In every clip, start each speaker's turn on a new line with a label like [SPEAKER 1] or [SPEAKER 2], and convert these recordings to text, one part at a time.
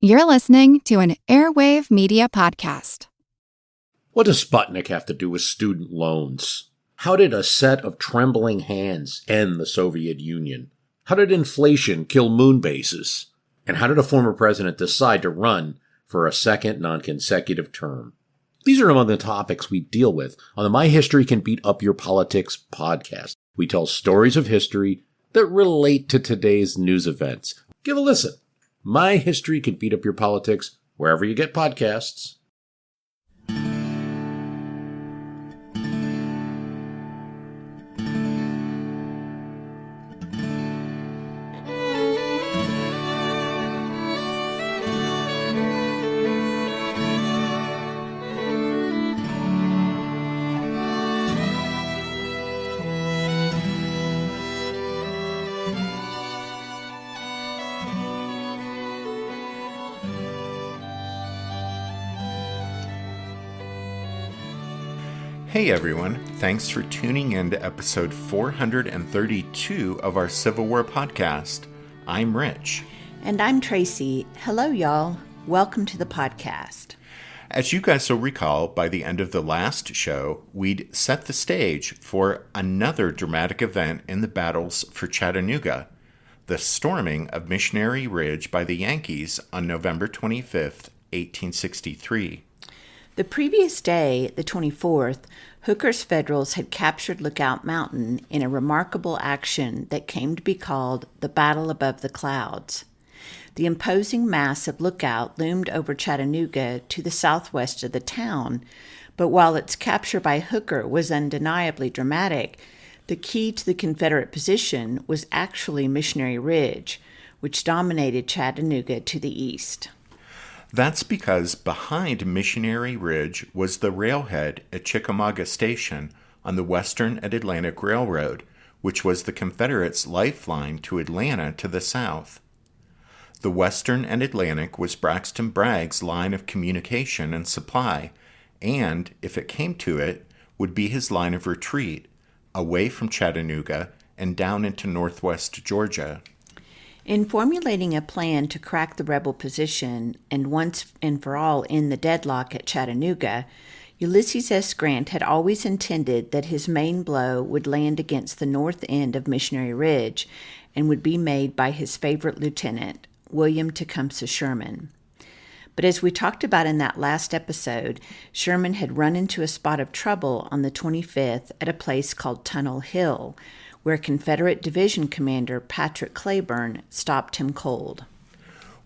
[SPEAKER 1] You're listening to an Airwave Media Podcast.
[SPEAKER 2] What does Sputnik have to do with student loans? How did a set of trembling hands end the Soviet Union? How did inflation kill moon bases? And how did a former president decide to run for a second non-consecutive term? These are among the topics we deal with on the My History Can Beat Up Your Politics podcast. We tell stories of history that relate to today's news events. Give a listen. My History Can Beat Up Your Politics, wherever you get podcasts.
[SPEAKER 3] Hey everyone, thanks for tuning in to episode 432 of our Civil War podcast. I'm Rich.
[SPEAKER 4] And I'm Tracy. Hello y'all. Welcome to the podcast.
[SPEAKER 3] As you guys will recall, by the end of the last show, we'd set the stage for another dramatic event in the battles for Chattanooga, the storming of Missionary Ridge by the Yankees on November 25th, 1863.
[SPEAKER 4] The previous day, the 24th, Hooker's Federals had captured Lookout Mountain in a remarkable action that came to be called the Battle Above the Clouds. The imposing mass of Lookout loomed over Chattanooga to the southwest of the town, but while its capture by Hooker was undeniably dramatic, the key to the Confederate position was actually Missionary Ridge, which dominated Chattanooga to the east.
[SPEAKER 3] That's because behind Missionary Ridge was the railhead at Chickamauga Station on the Western and Atlantic Railroad, which was the Confederates' lifeline to Atlanta to the south. The Western and Atlantic was Braxton Bragg's line of communication and supply, and, if it came to it, would be his line of retreat, away from Chattanooga and down into northwest Georgia.
[SPEAKER 4] In formulating a plan to crack the rebel position and once and for all end the deadlock at Chattanooga, Ulysses S. Grant had always intended that his main blow would land against the north end of Missionary Ridge and would be made by his favorite lieutenant, William Tecumseh Sherman. But as we talked about in that last episode, Sherman had run into a spot of trouble on the 25th at a place called Tunnel Hill, where Confederate Division Commander Patrick Cleburne stopped him cold.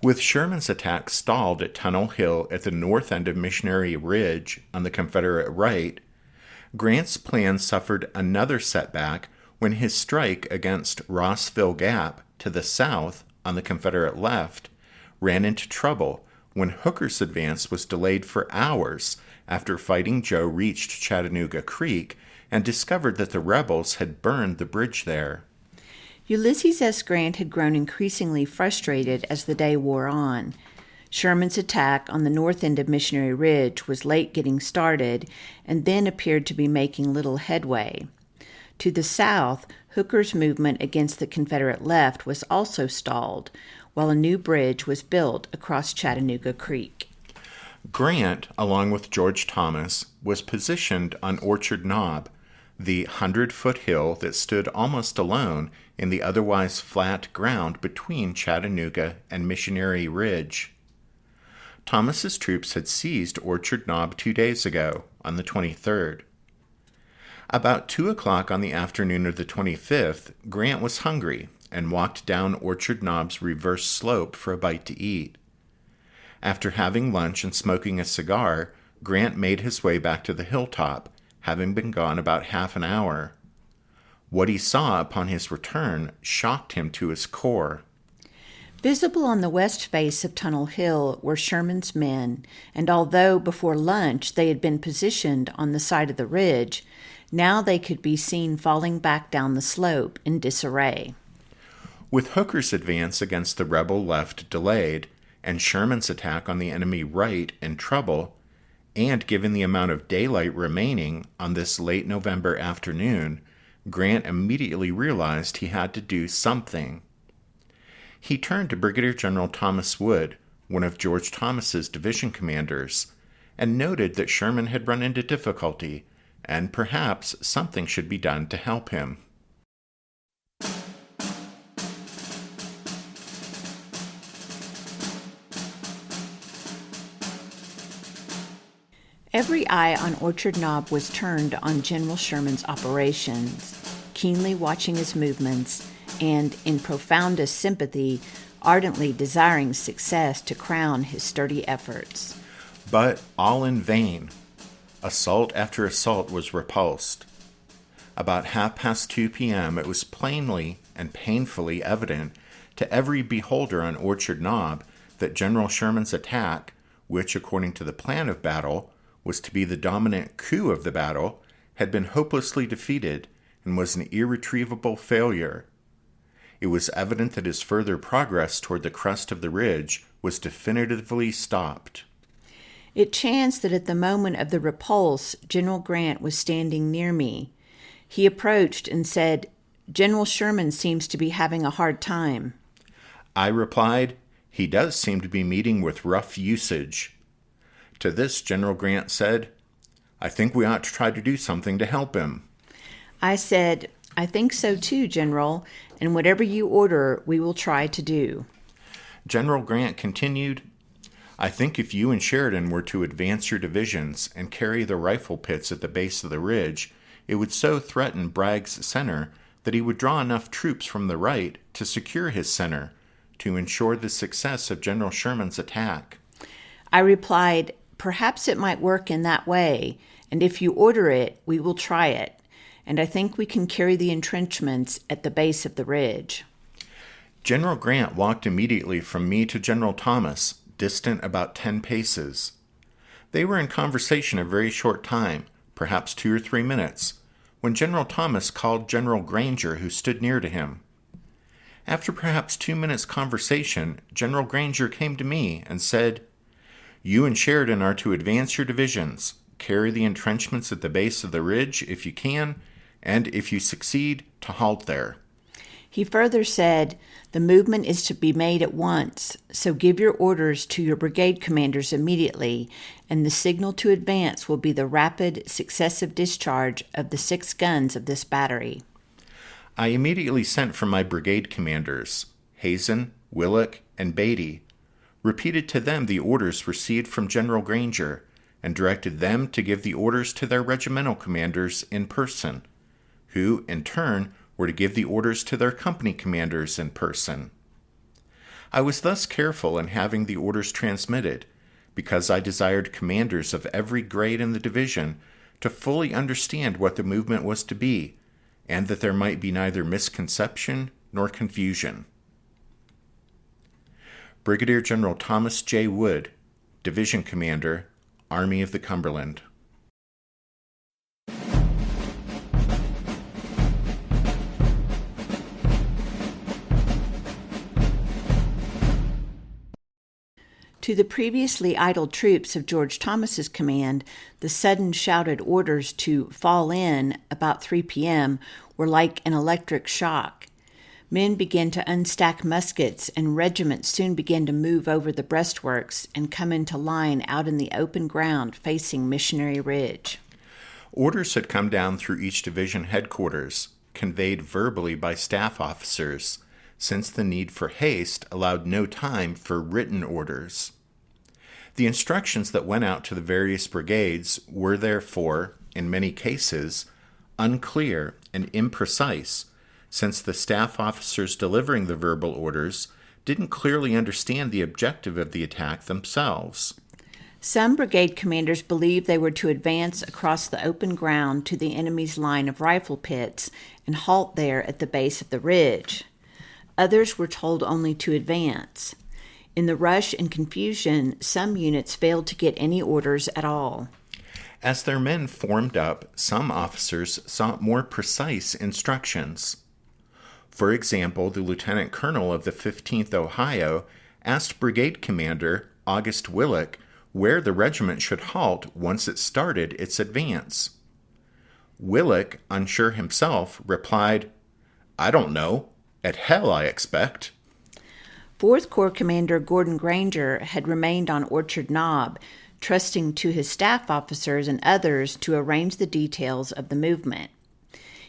[SPEAKER 3] With Sherman's attack stalled at Tunnel Hill at the north end of Missionary Ridge on the Confederate right, Grant's plan suffered another setback when his strike against Rossville Gap to the south on the Confederate left ran into trouble when Hooker's advance was delayed for hours after Fighting Joe reached Chattanooga Creek and discovered that the rebels had burned the bridge there.
[SPEAKER 4] Ulysses S. Grant had grown increasingly frustrated as the day wore on. Sherman's attack on the north end of Missionary Ridge was late getting started and then appeared to be making little headway. To the south, Hooker's movement against the Confederate left was also stalled, while a new bridge was built across Chattanooga Creek.
[SPEAKER 3] Grant, along with George Thomas, was positioned on Orchard Knob, the 100-foot hill that stood almost alone in the otherwise flat ground between Chattanooga and Missionary Ridge. Thomas's troops had seized Orchard Knob 2 days ago, on the 23rd. About 2 o'clock on the afternoon of the 25th, Grant was hungry and walked down Orchard Knob's reverse slope for a bite to eat. After having lunch and smoking a cigar, Grant made his way back to the hilltop, having been gone about half an hour. What he saw upon his return shocked him to his core.
[SPEAKER 4] Visible on the west face of Tunnel Hill were Sherman's men, and although before lunch they had been positioned on the side of the ridge, now they could be seen falling back down the slope in disarray.
[SPEAKER 3] With Hooker's advance against the rebel left delayed, and Sherman's attack on the enemy right in trouble, and given the amount of daylight remaining on this late November afternoon, Grant immediately realized he had to do something. He turned to Brigadier General Thomas Wood, one of George Thomas's division commanders, and noted that Sherman had run into difficulty, and perhaps something should be done to help him.
[SPEAKER 4] Every eye on Orchard Knob was turned on General Sherman's operations, keenly watching his movements and, in profoundest sympathy, ardently desiring success to crown his sturdy efforts.
[SPEAKER 3] But all in vain. Assault after assault was repulsed. About 2:30 p.m., it was plainly and painfully evident to every beholder on Orchard Knob that General Sherman's attack, which, according to the plan of battle, was to be the dominant coup of the battle, had been hopelessly defeated and was an irretrievable failure. It was evident that his further progress toward the crest of the ridge was definitively stopped.
[SPEAKER 4] It chanced that at the moment of the repulse, General Grant was standing near me. He approached and said, "General Sherman seems to be having a hard time."
[SPEAKER 3] I replied, "He does seem to be meeting with rough usage." To this, General Grant said, "I think we ought to try to do something to help him."
[SPEAKER 4] I said, "I think so too, General, and whatever you order, we will try to do."
[SPEAKER 3] General Grant continued, "I think if you and Sheridan were to advance your divisions and carry the rifle pits at the base of the ridge, it would so threaten Bragg's center that he would draw enough troops from the right to secure his center, to ensure the success of General Sherman's attack."
[SPEAKER 4] I replied, "Perhaps it might work in that way, and if you order it, we will try it, and I think we can carry the entrenchments at the base of the ridge."
[SPEAKER 3] General Grant walked immediately from me to General Thomas, distant about 10 paces. They were in conversation a very short time, perhaps 2 or 3 minutes, when General Thomas called General Granger, who stood near to him. After perhaps 2 minutes' conversation, General Granger came to me and said, "You and Sheridan are to advance your divisions, carry the entrenchments at the base of the ridge if you can, and if you succeed, to halt there."
[SPEAKER 4] He further said, "The movement is to be made at once, so give your orders to your brigade commanders immediately, and the signal to advance will be the rapid, successive discharge of the 6 guns of this battery."
[SPEAKER 3] I immediately sent for my brigade commanders, Hazen, Willock, and Beatty, repeated to them the orders received from General Granger, and directed them to give the orders to their regimental commanders in person, who, in turn, were to give the orders to their company commanders in person. I was thus careful in having the orders transmitted, because I desired commanders of every grade in the division to fully understand what the movement was to be, and that there might be neither misconception nor confusion. Brigadier General Thomas J. Wood, Division Commander, Army of the Cumberland.
[SPEAKER 4] To the previously idle troops of George Thomas's command, the sudden shouted orders to fall in about 3 p.m. were like an electric shock. Men began to unstack muskets, and regiments soon began to move over the breastworks and come into line out in the open ground facing Missionary Ridge.
[SPEAKER 3] Orders had come down through each division headquarters, conveyed verbally by staff officers, since the need for haste allowed no time for written orders. The instructions that went out to the various brigades were therefore, in many cases, unclear and imprecise, since the staff officers delivering the verbal orders didn't clearly understand the objective of the attack themselves.
[SPEAKER 4] Some brigade commanders believed they were to advance across the open ground to the enemy's line of rifle pits and halt there at the base of the ridge. Others were told only to advance. In the rush and confusion, some units failed to get any orders at all.
[SPEAKER 3] As their men formed up, some officers sought more precise instructions. For example, the lieutenant colonel of the 15th Ohio asked Brigade Commander August Willock where the regiment should halt once it started its advance. Willock, unsure himself, replied, "I don't know. At hell, I expect."
[SPEAKER 4] 4th Corps Commander Gordon Granger had remained on Orchard Knob, trusting to his staff officers and others to arrange the details of the movement.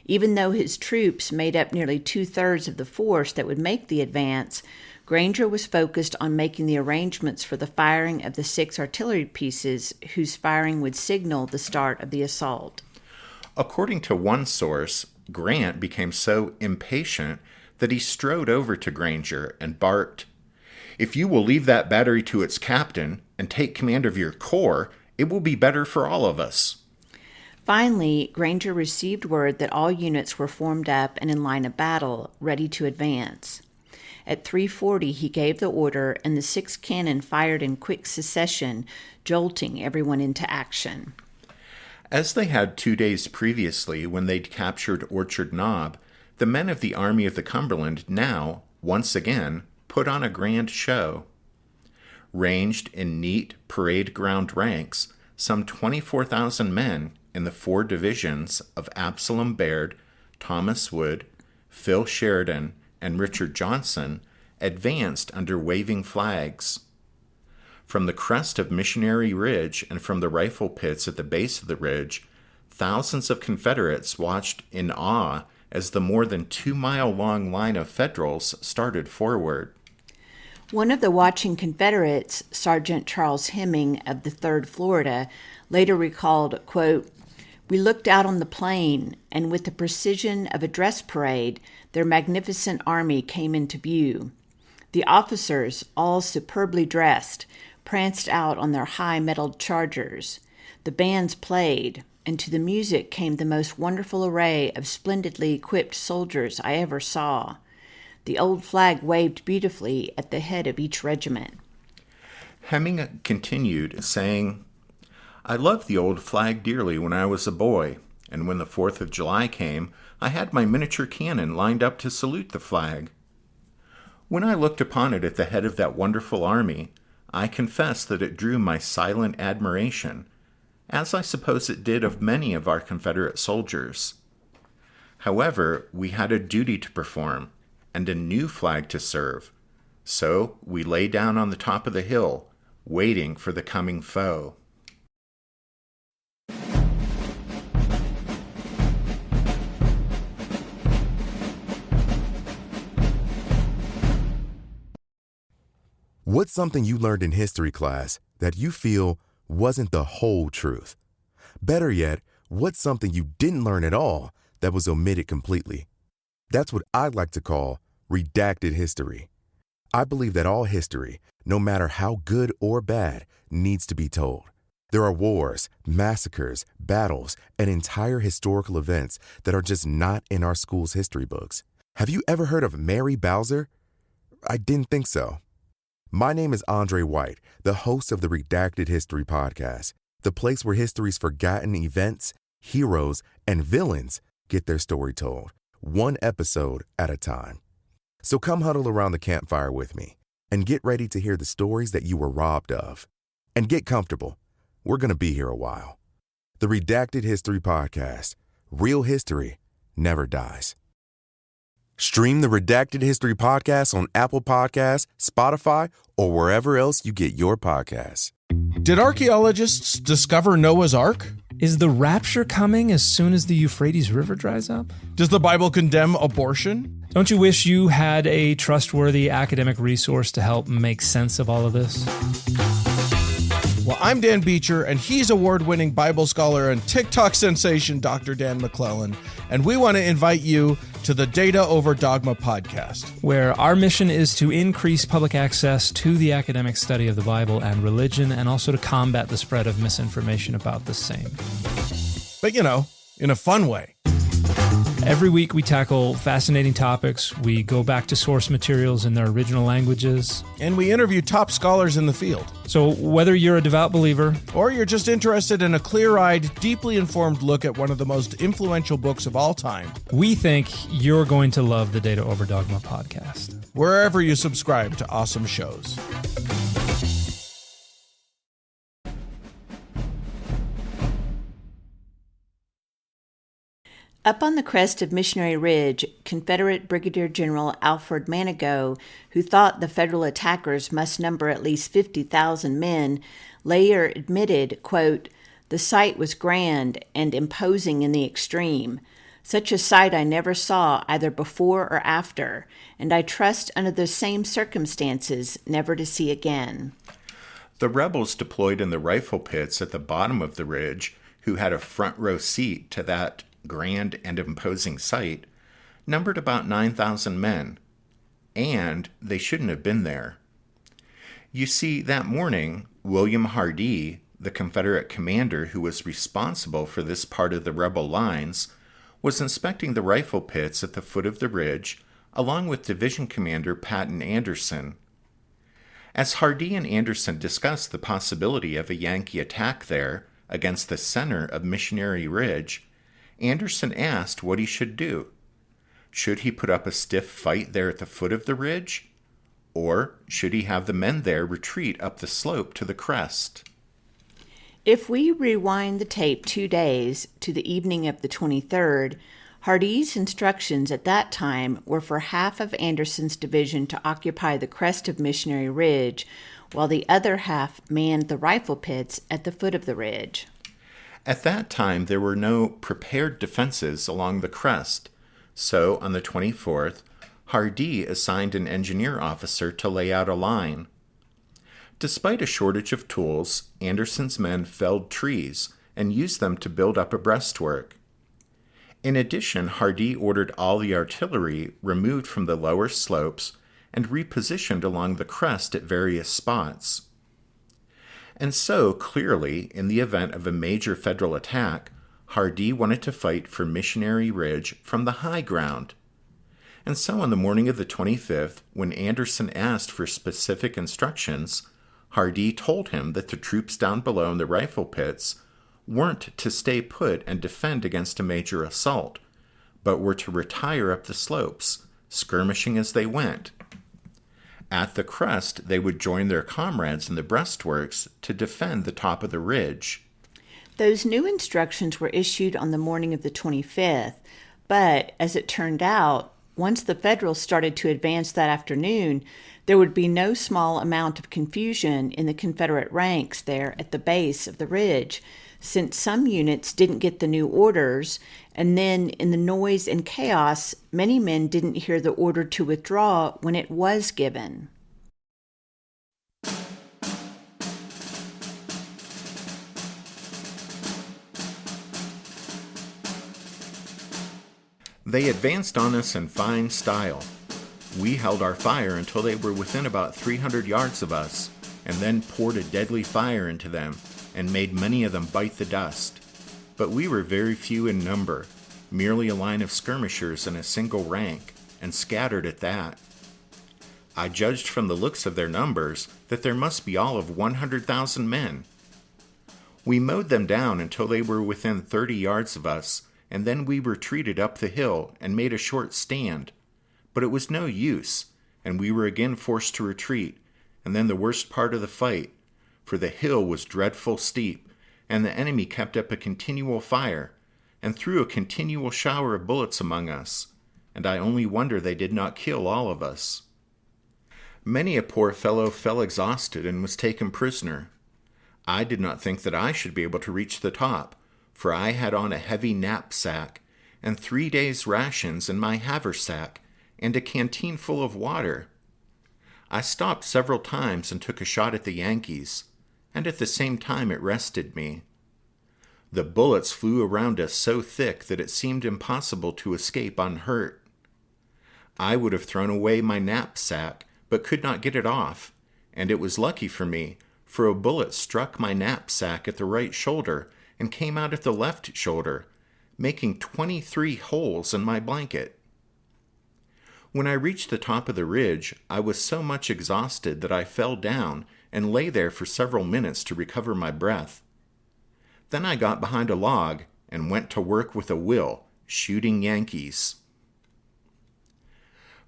[SPEAKER 4] Even though his troops made up nearly 2/3 of the force that would make the advance, Granger was focused on making the arrangements for the firing of the 6 artillery pieces whose firing would signal the start of the assault.
[SPEAKER 3] According to one source, Grant became so impatient that he strode over to Granger and barked, "If you will leave that battery to its captain and take command of your corps, it will be better for all of us."
[SPEAKER 4] Finally, Granger received word that all units were formed up and in line of battle, ready to advance. At 3:40, he gave the order, and the 6 cannon fired in quick succession, jolting everyone into action.
[SPEAKER 3] As they had 2 days previously when they'd captured Orchard Knob, the men of the Army of the Cumberland now, once again, put on a grand show. Ranged in neat parade ground ranks, some 24,000 men in the 4 divisions of Absalom Baird, Thomas Wood, Phil Sheridan, and Richard Johnson advanced under waving flags. From the crest of Missionary Ridge and from the rifle pits at the base of the ridge, thousands of Confederates watched in awe as the more than 2-mile-long line of Federals started forward.
[SPEAKER 4] One of the watching Confederates, Sergeant Charles Hemming of the 3rd Florida, later recalled, quote, "We looked out on the plain, and with the precision of a dress parade, their magnificent army came into view. The officers, all superbly dressed, pranced out on their high-mettled chargers. The bands played, and to the music came the most wonderful array of splendidly equipped soldiers I ever saw. The old flag waved beautifully at the head of each regiment."
[SPEAKER 3] Hemming continued, saying, "I loved the old flag dearly when I was a boy, and when the 4th of July came, I had my miniature cannon lined up to salute the flag. When I looked upon it at the head of that wonderful army, I confess that it drew my silent admiration, as I suppose it did of many of our Confederate soldiers. However, we had a duty to perform, and a new flag to serve, so we lay down on the top of the hill, waiting for the coming foe."
[SPEAKER 5] What's something you learned in history class that you feel wasn't the whole truth? Better yet, what's something you didn't learn at all that was omitted completely? That's what I'd like to call redacted history. I believe that all history, no matter how good or bad, needs to be told. There are wars, massacres, battles, and entire historical events that are just not in our school's history books. Have you ever heard of Mary Bowser? I didn't think so. My name is Andre White, the host of the Redacted History Podcast, the place where history's forgotten events, heroes, and villains get their story told, one episode at a time. So come huddle around the campfire with me and get ready to hear the stories that you were robbed of. And get comfortable. We're going to be here a while. The Redacted History Podcast. Real history never dies. Stream the Redacted History Podcast on Apple Podcasts, Spotify, or wherever else you get your podcasts.
[SPEAKER 6] Did archaeologists discover Noah's Ark?
[SPEAKER 7] Is the rapture coming as soon as the Euphrates River dries up?
[SPEAKER 6] Does the Bible condemn abortion?
[SPEAKER 7] Don't you wish you had a trustworthy academic resource to help make sense of all of this?
[SPEAKER 6] Well, I'm Dan Beecher, and he's award-winning Bible scholar and TikTok sensation Dr. Dan McClellan, and we want to invite you to the Data Over Dogma podcast,
[SPEAKER 7] where our mission is to increase public access to the academic study of the Bible and religion, and also to combat the spread of misinformation about the same.
[SPEAKER 6] But, in a fun way.
[SPEAKER 7] Every week we tackle fascinating topics, we go back to source materials in their original languages,
[SPEAKER 6] and we interview top scholars in the field.
[SPEAKER 7] So whether you're a devout believer,
[SPEAKER 6] or you're just interested in a clear-eyed, deeply informed look at one of the most influential books of all time,
[SPEAKER 7] we think you're going to love the Data Over Dogma podcast,
[SPEAKER 6] wherever you subscribe to awesome shows.
[SPEAKER 4] Up on the crest of Missionary Ridge, Confederate Brigadier General Alfred Manigault, who thought the Federal attackers must number at least 50,000 men, later admitted, quote, "The sight was grand and imposing in the extreme. Such a sight I never saw either before or after, and I trust under the same circumstances never to see again."
[SPEAKER 3] The rebels deployed in the rifle pits at the bottom of the ridge, who had a front row seat to that grand and imposing sight, numbered about 9,000 men, and they shouldn't have been there. You see, that morning, William Hardee, the Confederate commander who was responsible for this part of the rebel lines, was inspecting the rifle pits at the foot of the ridge, along with Division Commander Patton Anderson. As Hardee and Anderson discussed the possibility of a Yankee attack there against the center of Missionary Ridge, Anderson asked what he should do. Should he put up a stiff fight there at the foot of the ridge? Or should he have the men there retreat up the slope to the crest?
[SPEAKER 4] If we rewind the tape 2 days to the evening of the 23rd, Hardee's instructions at that time were for half of Anderson's division to occupy the crest of Missionary Ridge, while the other half manned the rifle pits at the foot of the ridge.
[SPEAKER 3] At that time, there were no prepared defenses along the crest, so on the 24th, Hardee assigned an engineer officer to lay out a line. Despite a shortage of tools, Anderson's men felled trees and used them to build up a breastwork. In addition, Hardee ordered all the artillery removed from the lower slopes and repositioned along the crest at various spots. And so, clearly, in the event of a major Federal attack, Hardee wanted to fight for Missionary Ridge from the high ground. And so on the morning of the 25th, when Anderson asked for specific instructions, Hardee told him that the troops down below in the rifle pits weren't to stay put and defend against a major assault, but were to retire up the slopes, skirmishing as they went. At the crest, they would join their comrades in the breastworks to defend the top of the ridge.
[SPEAKER 4] Those new instructions were issued on the morning of the 25th, but as it turned out, once the Federals started to advance that afternoon, there would be no small amount of confusion in the Confederate ranks there at the base of the ridge, since some units didn't get the new orders, and then in the noise and chaos, many men didn't hear the order to withdraw when it was given.
[SPEAKER 3] They advanced on us in fine style. We held our fire until they were within about 300 yards of us, and then poured a deadly fire into them, and made many of them bite the dust. But we were very few in number, merely a line of skirmishers in a single rank, and scattered at that. I judged from the looks of their numbers that there must be all of 100,000 men. We mowed them down until they were within 30 yards of us, and then we retreated up the hill and made a short stand. But it was no use, and we were again forced to retreat, and then the worst part of the fight, for the hill was dreadful steep, and the enemy kept up a continual fire, and threw a continual shower of bullets among us, and I only wonder they did not kill all of us. Many a poor fellow fell exhausted and was taken prisoner. I did not think that I should be able to reach the top, for I had on a heavy knapsack, and 3 days' rations in my haversack, and a canteen full of water. I stopped several times and took a shot at the Yankees, and at the same time it rested me. The bullets flew around us so thick that it seemed impossible to escape unhurt. I would have thrown away my knapsack, but could not get it off, and it was lucky for me, for a bullet struck my knapsack at the right shoulder and came out at the left shoulder, making 23 holes in my blanket. When I reached the top of the ridge, I was so much exhausted that I fell down and lay there for several minutes to recover my breath. Then I got behind a log and went to work with a will, shooting Yankees.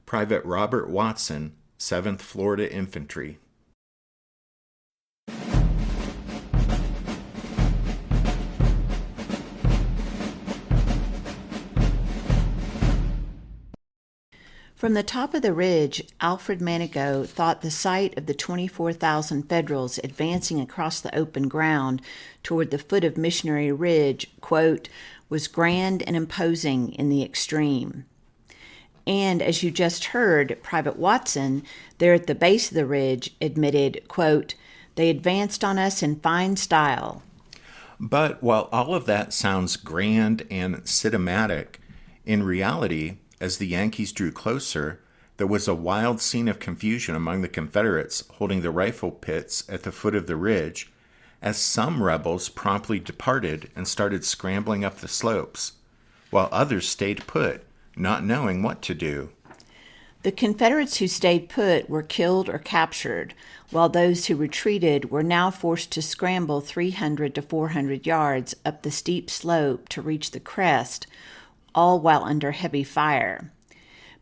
[SPEAKER 3] Private Robert Watson, 7th Florida Infantry.
[SPEAKER 4] From the top of the ridge, Alfred Manigault thought the sight of the 24,000 Federals advancing across the open ground toward the foot of Missionary Ridge, quote, was grand and imposing in the extreme. And as you just heard, Private Watson, there at the base of the ridge, admitted, quote, they advanced on us in fine style.
[SPEAKER 3] But while all of that sounds grand and cinematic, in reality, as the Yankees drew closer, there was a wild scene of confusion among the Confederates holding the rifle pits at the foot of the ridge, as some rebels promptly departed and started scrambling up the slopes, while others stayed put, not knowing what to do.
[SPEAKER 4] The Confederates who stayed put were killed or captured, while those who retreated were now forced to scramble 300 to 400 yards up the steep slope to reach the crest, all while under heavy fire.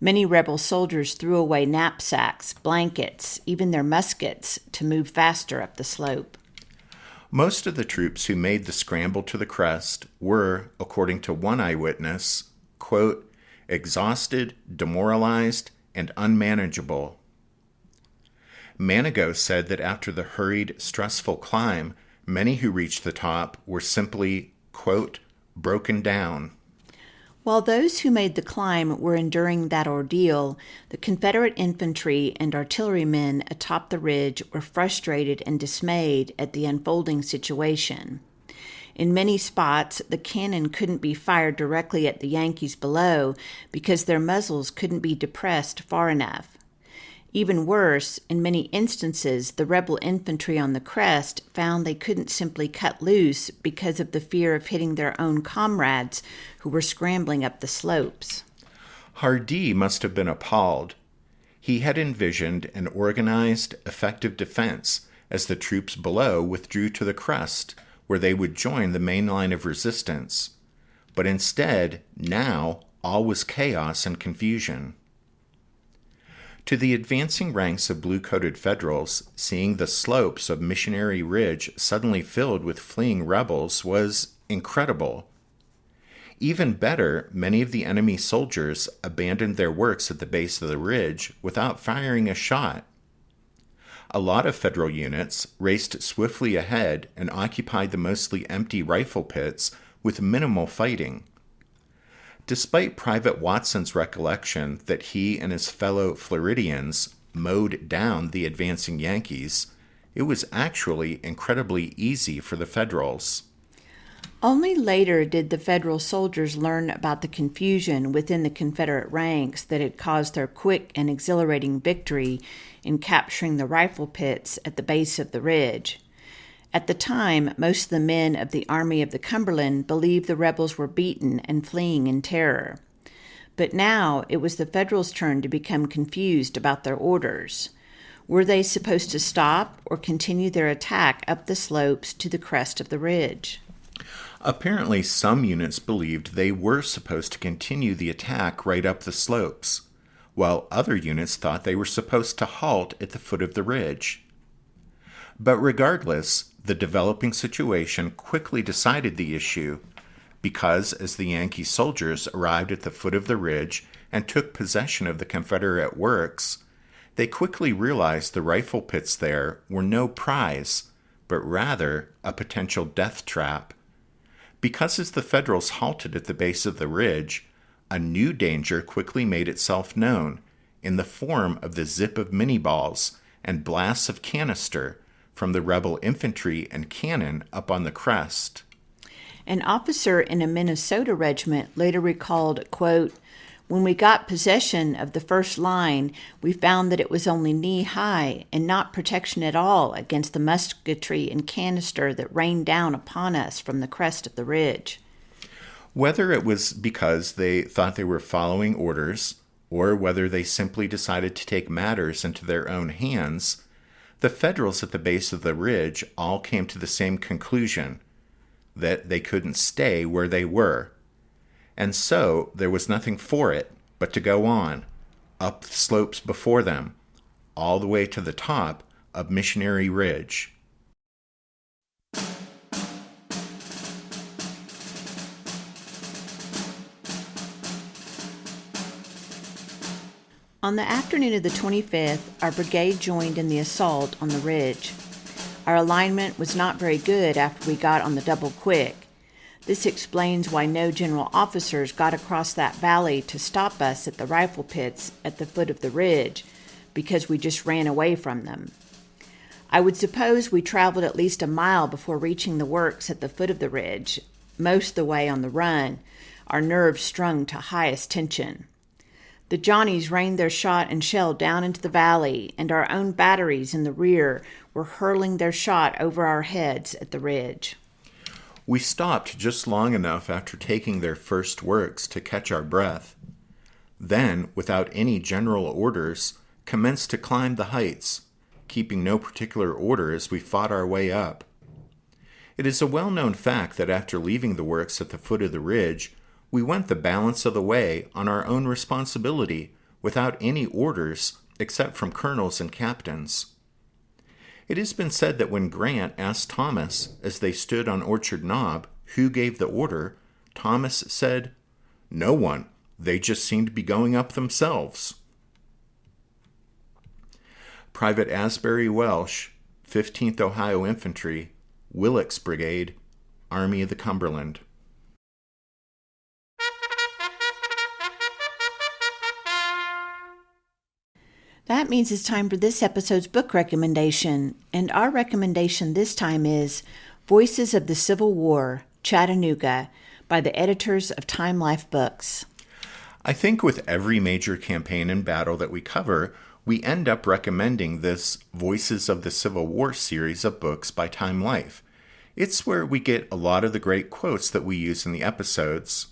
[SPEAKER 4] Many rebel soldiers threw away knapsacks, blankets, even their muskets to move faster up the slope.
[SPEAKER 3] Most of the troops who made the scramble to the crest were, according to one eyewitness, quote, exhausted, demoralized, and unmanageable. Manigault said that after the hurried, stressful climb, many who reached the top were simply, quote, broken down.
[SPEAKER 4] While those who made the climb were enduring that ordeal, the Confederate infantry and artillerymen atop the ridge were frustrated and dismayed at the unfolding situation. In many spots, the cannon couldn't be fired directly at the Yankees below because their muzzles couldn't be depressed far enough. Even worse, in many instances, the rebel infantry on the crest found they couldn't simply cut loose because of the fear of hitting their own comrades who were scrambling up the slopes.
[SPEAKER 3] Hardee must have been appalled. He had envisioned an organized, effective defense as the troops below withdrew to the crest, where they would join the main line of resistance. But instead, now, all was chaos and confusion. To the advancing ranks of blue-coated Federals, seeing the slopes of Missionary Ridge suddenly filled with fleeing rebels was incredible. Even better, many of the enemy soldiers abandoned their works at the base of the ridge without firing a shot. A lot of Federal units raced swiftly ahead and occupied the mostly empty rifle pits with minimal fighting. Despite Private Watson's recollection that he and his fellow Floridians mowed down the advancing Yankees, it was actually incredibly easy for the Federals.
[SPEAKER 4] Only later did the Federal soldiers learn about the confusion within the Confederate ranks that had caused their quick and exhilarating victory in capturing the rifle pits at the base of the ridge. At the time, most of the men of the Army of the Cumberland believed the rebels were beaten and fleeing in terror. But now it was the Federals' turn to become confused about their orders. Were they supposed to stop or continue their attack up the slopes to the crest of the ridge?
[SPEAKER 3] Apparently, some units believed they were supposed to continue the attack right up the slopes, while other units thought they were supposed to halt at the foot of the ridge. But regardless, the developing situation quickly decided the issue, because as the Yankee soldiers arrived at the foot of the ridge and took possession of the Confederate works, they quickly realized the rifle pits there were no prize, but rather a potential death trap. Because as the Federals halted at the base of the ridge, a new danger quickly made itself known in the form of the zip of mini-balls and blasts of canister from the rebel infantry and cannon up on the crest.
[SPEAKER 4] An officer in a Minnesota regiment later recalled, quote, when we got possession of the first line, we found that it was only knee-high and not protection at all against the musketry and canister that rained down upon us from the crest of the ridge.
[SPEAKER 3] Whether it was because they thought they were following orders, or whether they simply decided to take matters into their own hands, the Federals at the base of the ridge all came to the same conclusion, that they couldn't stay where they were. And so there was nothing for it but to go on, up the slopes before them, all the way to the top of Missionary Ridge.
[SPEAKER 4] On the afternoon of the 25th, our brigade joined in the assault on the ridge. Our alignment was not very good after we got on the double quick. This explains why no general officers got across that valley to stop us at the rifle pits at the foot of the ridge, because we just ran away from them. I would suppose we traveled at least a mile before reaching the works at the foot of the ridge, most of the way on the run, our nerves strung to highest tension. The Johnnies rained their shot and shell down into the valley, and our own batteries in the rear were hurling their shot over our heads at the ridge.
[SPEAKER 3] We stopped just long enough after taking their first works to catch our breath. Then, without any general orders, commenced to climb the heights, keeping no particular order as we fought our way up. It is a well-known fact that after leaving the works at the foot of the ridge, we went the balance of the way on our own responsibility, without any orders except from colonels and captains. It has been said that when Grant asked Thomas, as they stood on Orchard Knob, who gave the order, Thomas said, "No one. They just seemed to be going up themselves." Private Asbury Welsh, 15th Ohio Infantry, Willicks Brigade, Army of the Cumberland.
[SPEAKER 4] That means it's time for this episode's book recommendation, and our recommendation this time is Voices of the Civil War, Chattanooga, by the editors of Time Life Books.
[SPEAKER 3] I think with every major campaign and battle that we cover, we end up recommending this Voices of the Civil War series of books by Time Life. It's where we get a lot of the great quotes that we use in the episodes.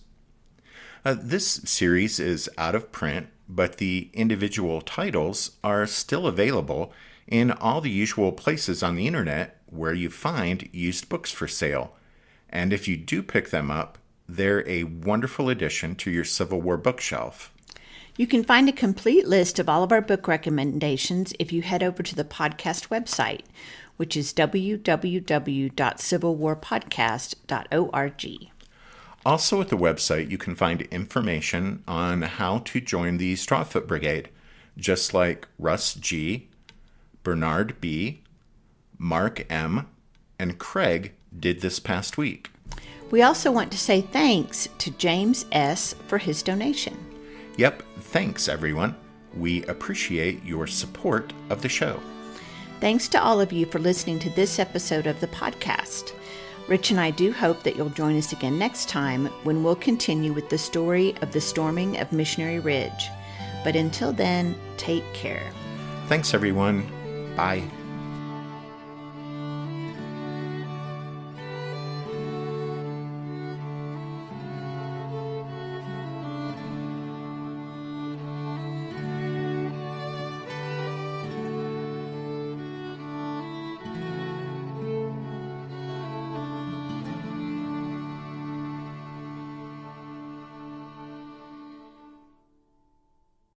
[SPEAKER 3] This series is out of print, but the individual titles are still available in all the usual places on the internet where you find used books for sale. And if you do pick them up, they're a wonderful addition to your Civil War bookshelf.
[SPEAKER 4] You can find a complete list of all of our book recommendations if you head over to the podcast website, which is www.civilwarpodcast.org.
[SPEAKER 3] Also at the website, you can find information on how to join the Strawfoot Brigade, just like Russ G., Bernard B., Mark M., and Craig did this past week.
[SPEAKER 4] We also want to say thanks to James S. for his donation.
[SPEAKER 3] Yep, thanks everyone. We appreciate your support of the show.
[SPEAKER 4] Thanks to all of you for listening to this episode of the podcast. Rich and I do hope that you'll join us again next time when we'll continue with the story of the storming of Missionary Ridge. But until then, take care.
[SPEAKER 3] Thanks everyone. Bye.